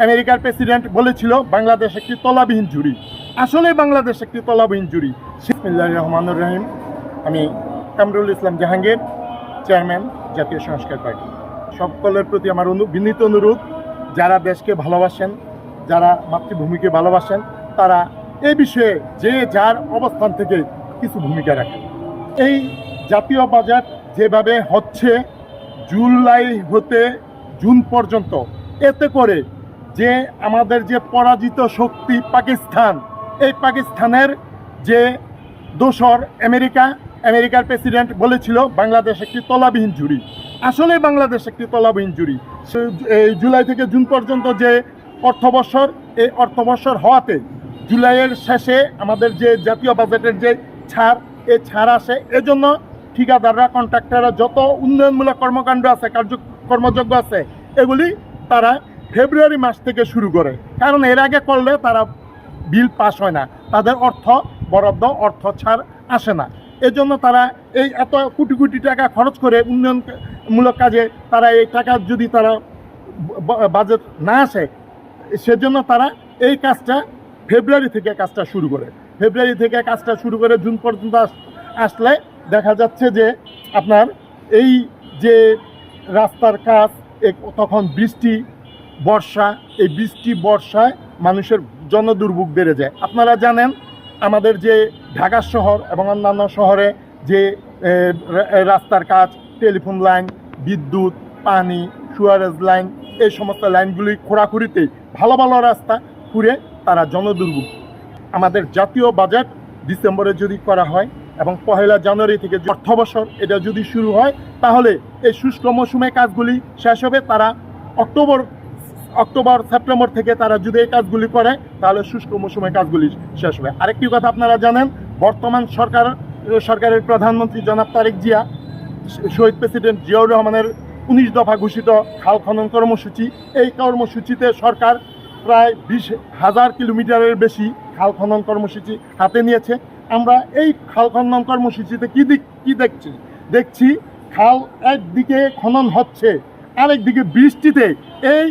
আমেরিকার প্রেসিডেন্ট বলেছিল বাংলাদেশ একটি তলাবিহীন ঝুড়ি। আসলে বাংলাদেশ একটি তলাবিহীন ঝুড়ি। বিসমিল্লাহির রহমানির রহিম। আমি কামরুল ইসলাম জাহাঙ্গীর, চেয়ারম্যান, জাতীয় সংস্কার পার্টি। সকলের প্রতি আমার বিনীত অনুরোধ, যারা দেশকে ভালোবাসেন, যারা মাতৃভূমিকে ভালোবাসেন, তারা এই বিষয়ে যে যার অবস্থান থেকে কিছু ভূমিকা রাখেন। এই জাতীয় বাজেট যেভাবে হচ্ছে জুলাই হতে জুন পর্যন্ত, এতে করে যে আমাদের যে পরাজিত শক্তি পাকিস্তান, এই পাকিস্তানের যে দোসর আমেরিকার প্রেসিডেন্ট বলেছিল বাংলাদেশ একটি তলাবিহীন ঝুড়ি। আসলে বাংলাদেশ একটি তলাবিহীন ঝুড়ি। এই জুলাই থেকে জুন পর্যন্ত যে অর্থবর্ষর, এই অর্থবর্ষর হওয়াতে জুলাইয়ের শেষে আমাদের যে জাতীয় বাজেটের যে ছাড়, এই ছাড় আসে। এজন্য ঠিকাদাররা, কন্ট্রাক্টররা যত উন্নয়নমূলক কর্মকাণ্ড আছে, কর্মযোগ্য আছে, এগুলি তারা ফেব্রুয়ারি মাস থেকে শুরু করে। কারণ এর আগে করলে তারা বিল পাস হয় না, তাদের বরাদ্দ অর্থ ছাড় আসে না। এজন্য তারা এই এত কোটি কোটি টাকা খরচ করে উন্নয়নমূলক কাজে তারা এই টাকা যদি তারা বাজেট না আসে, সেজন্য তারা এই কাজটা ফেব্রুয়ারি থেকে কাজটা শুরু করে। ফেব্রুয়ারি থেকে কাজটা শুরু করে জুন পর্যন্ত আসলে দেখা যাচ্ছে যে আপনার এই যে রাস্তার কাজ, তখন বৃষ্টি বর্ষা, এই বৃষ্টি বর্ষায় মানুষের জনদুর্ভোগ বেড়ে যায়। আপনারা জানেন আমাদের যে ঢাকা শহর এবং অন্যান্য শহরে যে রাস্তার কাজ, টেলিফোন লাইন, বিদ্যুৎ, পানি, সুয়ারেজ লাইন, এই সমস্ত লাইনগুলি খোঁড়াখুড়িতে ভালো ভালো রাস্তা খুঁড়ে তারা জনদুর্ভোগ। আমাদের জাতীয় বাজেট ডিসেম্বরে যদি করা হয় এবং 1 জানুয়ারি থেকে অর্থবর্ষর এটা যদি শুরু হয়, তাহলে এই শুষ্ক মৌসুমে কাজগুলি শেষ হবে। তারা অক্টোবর সেপ্টেম্বর থেকে তারা যদি এই কাজগুলি করে, তাহলে শুষ্ক মৌসুমে কাজগুলি শেষ হবে। আরেকটি কথা আপনারা জানেন, বর্তমান সরকারের প্রধানমন্ত্রী জনাব তারেক জিয়া, শহীদ প্রেসিডেন্ট জিয়াউর রহমানের 19 দফা ঘোষিত খাল খনন কর্মসূচি, এই কর্মসূচিতে সরকার প্রায় 20,000 কিলোমিটারের বেশি খাল খনন কর্মসূচি হাতে নিয়েছে। আমরা এই খাল খনন কর্মসূচিতে কি দেখছি খাল একদিকে খনন হচ্ছে, আরেকদিকে বৃষ্টিতে এই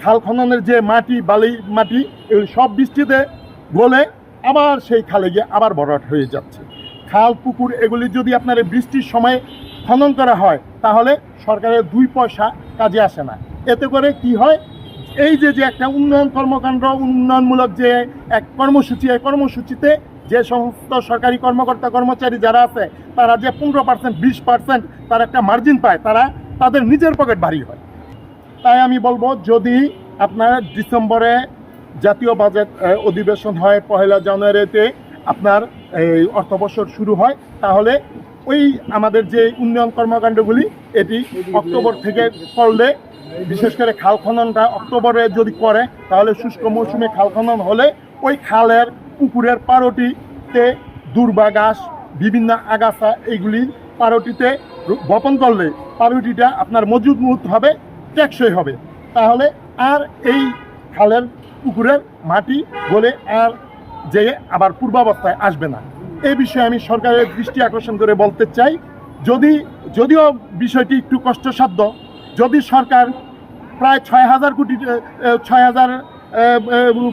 খাল খননের যে বালি মাটি, এগুলি সব বৃষ্টিতে গলে আবার সেই খালে গিয়ে আবার ভরাট হয়ে যাচ্ছে। খাল পুকুর এগুলি যদি আপনার বৃষ্টির সময় খনন করা হয়, তাহলে সরকারের 2 পয়সা কাজে আসে না। এতে করে কি হয়, এই যে একটা উন্নয়ন কর্মকাণ্ড, উন্নয়নমূলক যে এক কর্মসূচি, এই কর্মসূচিতে যে সমস্ত সরকারি কর্মকর্তা কর্মচারী যারা আছে, তারা যে 15%, 20% তারা একটা মার্জিন পায়, তাদের নিজের পকেট ভারী হয়। তাই আমি বলবো, যদি আপনার ডিসেম্বরে জাতীয় বাজেট অধিবেশন হয়, 1 জানুয়ারিতে আপনার এই অর্থবর্ষর শুরু হয়, তাহলে ওই আমাদের যে উন্নয়ন কর্মকাণ্ডগুলি এটি অক্টোবর থেকে করলে, বিশেষ করে খাল খননটা অক্টোবরে যদি করে, তাহলে শুষ্ক মৌসুমে খাল খনন হলে ওই খালের পুকুরের পারটিতে দুর্বা ঘাস, বিভিন্ন আগাছা, এইগুলি পারটিতে বপন করলে পারটিটা আপনার মজবুত হবে, টেকসই হবে। তাহলে আর এই খালের পুকুরের মাটি গলে আর যে আবার পূর্বাবস্থায় আসবে না। এই বিষয়ে আমি সরকারের দৃষ্টি আকর্ষণ করে বলতে চাই, যদিও বিষয়টি একটু কষ্টসাধ্য, যদি সরকার প্রায় 6,000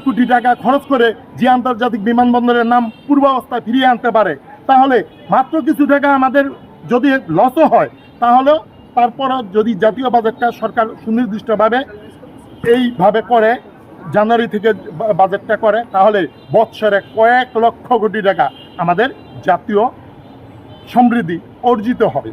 কোটি টাকা খরচ করে যে আন্তর্জাতিক বিমানবন্দরের নাম পূর্বাবস্থায় ফিরিয়ে আনতে পারে, তাহলে মাত্র কিছু টাকা আমাদের যদি লসও হয়, তাহলেও তারপরও যদি জাতীয় বাজেটটা সরকার সুনির্দিষ্টভাবে এইভাবে করে, জানুয়ারি থেকে বাজেটটা করে, তাহলে বৎসরে কয়েক লক্ষ কোটি টাকা আমাদের জাতীয় সমৃদ্ধি অর্জিত হবে।